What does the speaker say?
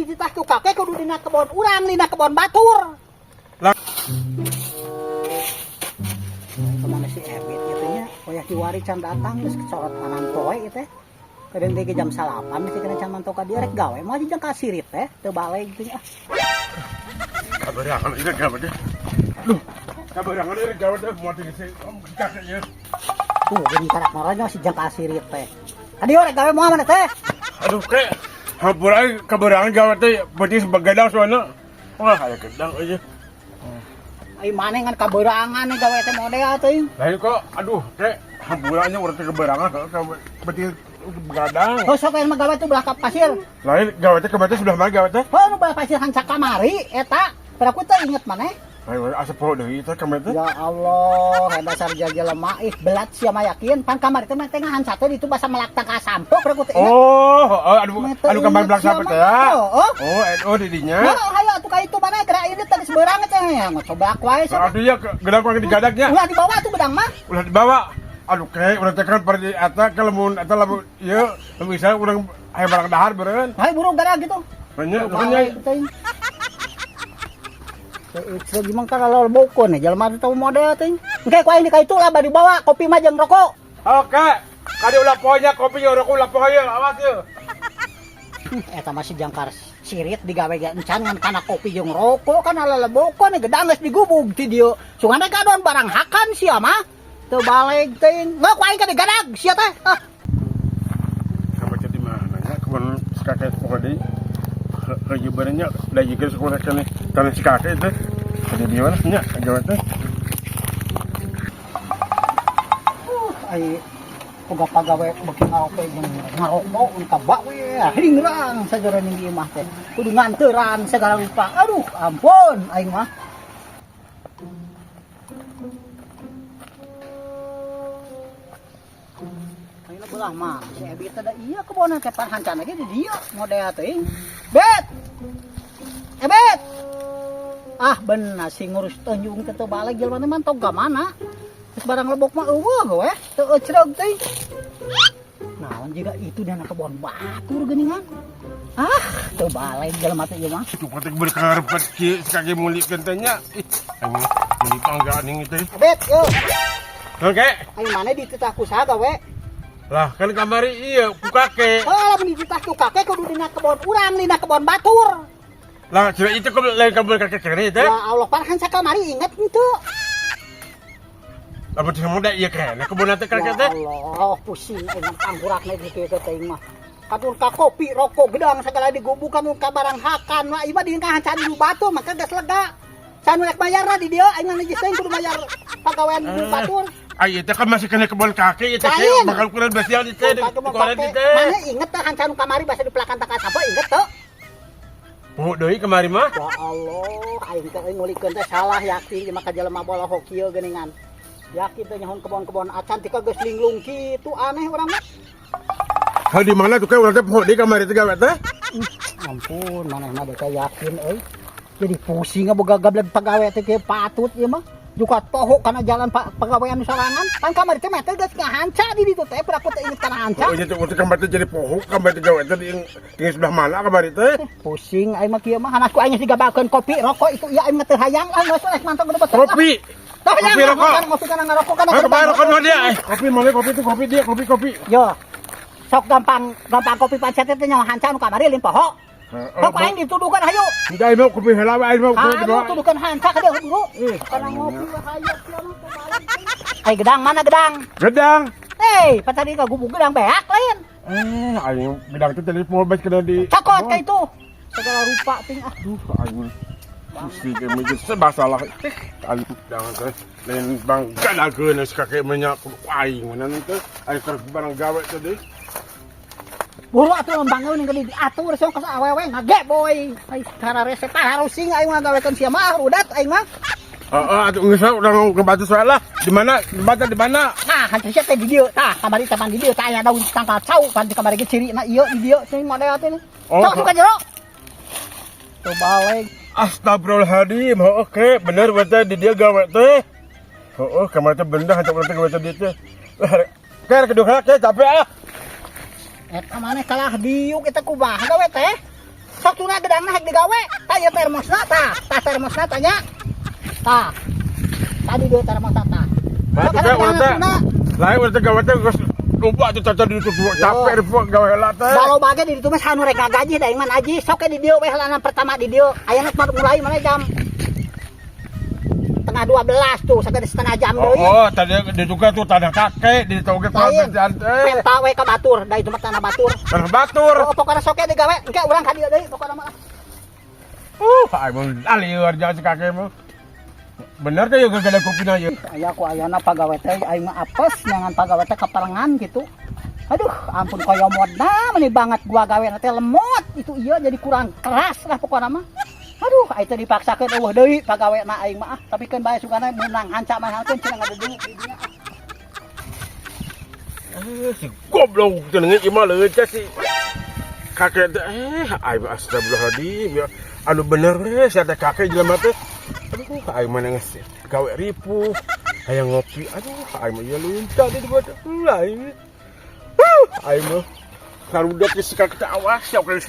dititah ku kakek kudu dina kebon urang dina kebon batur. Lah Kemana si Ebit gitu nya? Koyah kiwari can datang geus kecorot manan poe ieu teh. Kadang teh jam 8 mesti kena can mantau ka dia rek gawe mah jeung ka sirit teh teu bale gitu nya. kabarangan ini gawe deh. Duh, kabarangan ini gawe deh mau digese kakeknya. Gini karak noranya si jeung ka sirit teh. Tadi rek gawe moal mana teh? Aduh kek, hampur aja kabarangan gawe teh berarti sebagadang soalnya. Wah, aya gedang aja. Ai maneh ngan kaberangan nih gawe teh model teuing. Lain kok, aduh kek, hampurannya urang teh kabarangan berarti begadang. Oh sok mah gawe teh belah ka pasir. Lain gawe teh kemana sebelah mana gawe teh? Oh nu belah pasir hanca kamari eta. Pero aku teh inget maneh. Lain asa poho deui teh kemana teh? Ya Allah, dasar jajal lemah ih belat sia mah yakin pan kamari teh mah teh ngahanca teh ditu basa melakta ka sampo pero aku teh inget. Oh, aduh kamar belakang sampai teh ya. Oh, di dinya. Hayo atuh ka itu mana gerak ini teh seberang teh ya coba aku wae. Aduh ya gedang kok digadagnya. Ulah dibawa tuh bedang mah. Ulah dibawa. Aduh kek, urang teh kan perdi eta ke lamun eta lamun ieu bisa urang aya barang dahar beureun. Hai burung gara gitu. Banyak Teuing. Itu gimana kan kalau bokon ya jelema teh tahu model teh. Engke ku aing di kaitu lah bari bawa kopi mah jeung rokok. Oke. Kadi ulah pohonya kopi jeung rokok ulah poho ieu, awas ieu. Eta masih jangkar sirit digawe encan ngan kana kopi jeung rokok kan lalebokon gedang geus digubug ti dieu. Sungana kadon barang hakan sia mah. Teu balik teuing. Nggak ku aing ka digadag sia teh. Kamu jadi mana nya kebon kakek poho deui. Heuh beurenya da jiga sekolah kana si kakek teh. Jadi di mana nya gawe teh? Ai boga pagawe beuki ngaope jeung ngarokok untabak we hingrang sajaran di imah teh. Kudu nganteuran segala rupa. Aduh, ampun aing mah. Ayeuna belah mah si Ebit teh da ieu kebona teh pan hancana ge di dieu model teuing. Bet. Ebet. Ah bener si ngurus tunjung teh teu balik jelema teh mah tong ka mana? Terus barang lebok mah eueuh we, teu ecreg teh. Naon jiga itu dana kebon batur geuningan. Ah, teu balik jelema teh ieu mah. Itu patek berkarepet ki sakake mulikeun teh nya. Ih, anu muli tangga ning teh. Bet, yo. Oke. Aing maneh dititah ku saha gawe? Lah kan kamari ieu ku kakek. Oh, lamun dititah ku kakek kudu dina kebon urang, dina kebon batur. Lah cuma itu kok lain kabel kakek kene teh. Ya Allah, pan hanca kamari inget henteu. Lamun teh muda ieu kene kebun teh kakek teh. Ya Allah, pusing dengan anggurakna ditu teh teuing mah. Kadul ka kopi, rokok, gedang segala digubukan ka barang hakan mah ieu mah dina hanca di batu maka geus lega. Can rek bayarna di dieu aing mah geus kudu bayar pagawean di batur. Ieu teh kan masih kena kebun kakek ieu teh bakal ukuran basial di teh. Ukuran di teh. Mana inget teh hanca nu kamari basa dipelakan tak kasapa inget teu? Poho deui kamari mah. Ya Allah, aing teh ngulikeun teh salah yakin di maka jelema bolohok kieu geuningan. Yakin teh nyahoan kebon-kebon acan tika geus linglung kitu aneh urang mah. Hal di mana tuh kayak urang teh poho deui kamari teh gawe teh? Ampun, maneh mah teh yakin euy. Jadi pusing boga gablek pagawe teh kieu patut ieu mah. Juga poho kana jalan pagawean sorangan. Kan kamari teh mah teh geus ngahanca di ditu teh, aku teh inget kana hanca. Oh, jadi urang kamari teh jadi poho, kamari teh gawe teh di sebelah mana kamari teh? Pusing aing mah kieu mah hanasku aing digabakeun kopi, rokok itu ieu aing mah teu hayang ah geus rek mantong gede betul. Kopi. Kopi rokok. Ngopi kana ngarokok kana. Bayar rokok dia. Kopi boleh kopi tuh kopi dia, kopi. Yo. Sok gampang kopi pancet teh nyawa hanca nu kamari lain poho. Kok aing dituduhkeun hayu. Tidak mau kopi heula we aing mau kopi. Ayo tuduhkeun hanca ka dieu dulu. Kana ngopi hayu kieu mah. Ai gedang mana gedang? Gedang. Hei, patadi ka gubuk gedang beak lain. Aing gedang teh tadi poho bas kena di. Cokot ka itu. Segala rupa ting ah. Aduh, aing mesti ke meja serba salah. Aing jangan teh lain bang gadageun kakek menyak aing mana teh aing keur barang gawe teh deui. Buru atuh lembang euy geus diatur sok ka awewe ngage boy. Ai cara resep harus sing aing mah gawekeun sia mah rudat aing mah. Atuh geus urang ke batu soal lah. Di mana? Di mana? Nah, hantu sia teh di dieu. Tah, kamari teh pan di dieu tah aya daun tangkal cau pan di kamari ge cirina ieu di dieu teh model teh. Sok ka jero. Tuh balik. Astagfirullahaladzim. Oke, bener betul di dia gawe teh. Kamari teh benda hantu urang teh gawe teh teh. Ker kedua ke capek ah. Eta maneh kalah diuk eta kumaha gawe teh? sok tuna gedangna hek digawe. Tah ieu termosna tah, termosna tanya. Tah. Tadi dia termos tah. Mata urang teh. Lain urang teh gawe teh geus lupa tuh caca di itu capek di gawe heula teh. Balo bage di ditu mah sanu rek ngagaji da man aji sok di dieu we heulana pertama di dieu. Aya nu mulai mana jam tengah 12 tuh sagede setengah jam deui. Oh, tadi diduga tuh tanah kakek di toge kerajaan teh. Penta we ka batur, da itu mah tanah batur. Tanah batur. Oh, pokokna sok digawe, engke urang ka dieu deui pokokna mah. Ai mun alieur jangan si kakek mah. Bener teh geus ada kopina ieu. Aya ku ayana pagawe teh aing mah apes nyangan pagawe teh kaparengan gitu. Aduh, ampun koyo modna meni banget gua gawe teh lemot. Itu iya jadi kurang keras lah pokokna mah. Aduh, ai teh dipaksakeun eueuh deui pagaweana aing mah tapi keun bae sugana menang hanca mahalkeun cenah ngadu deui di dinya. Si goblok jenenge ieu mah leucah si kakek teh ai astagfirullahaladzim ya. Anu bener we si teh kakek jelema teh. Aduh, ai mah nangis gawe ripuh, aya ngopi. Aduh, ai mah ieu leuntah di buat lain. Ai mah karudak si kakek teh awas ya kalau